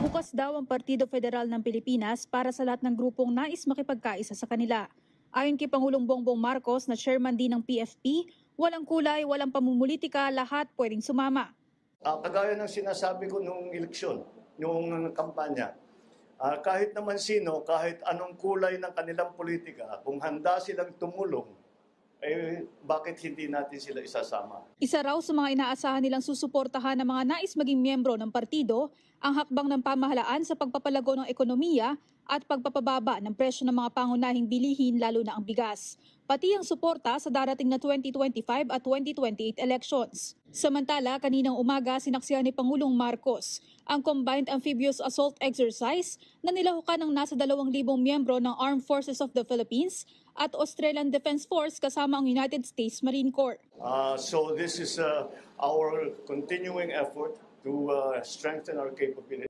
Bukas daw ang Partido Federal ng Pilipinas para sa lahat ng grupong nais makipagkaisa sa kanila. Ayon kay Pangulong Bongbong Marcos na chairman din ng PFP, walang kulay, walang pamumulitika, lahat pwedeng sumama. Kagaya ng sinasabi ko nung eleksyon, nung kampanya, kahit naman sino, kahit anong kulay ng kanilang politika, kung handa silang tumulong, bakit hindi natin sila isasama? Isa raw sa mga inaasahan nilang susuportahan ng mga nais maging miyembro ng partido ang hakbang ng pamahalaan sa pagpapalago ng ekonomiya at pagpapababa ng presyo ng mga pangunahing bilihin lalo na ang bigas, pati ang suporta sa darating na 2025 at 2028 elections. Samantala, kaninang umaga sinaksihan ni Pangulong Marcos ang Combined Amphibious Assault Exercise na nilahukan ng nasa 2,000 miyembro ng Armed Forces of the Philippines at Australian Defense Force kasama ang United States Marine Corps. So this is our continuing effort to strengthen our capability.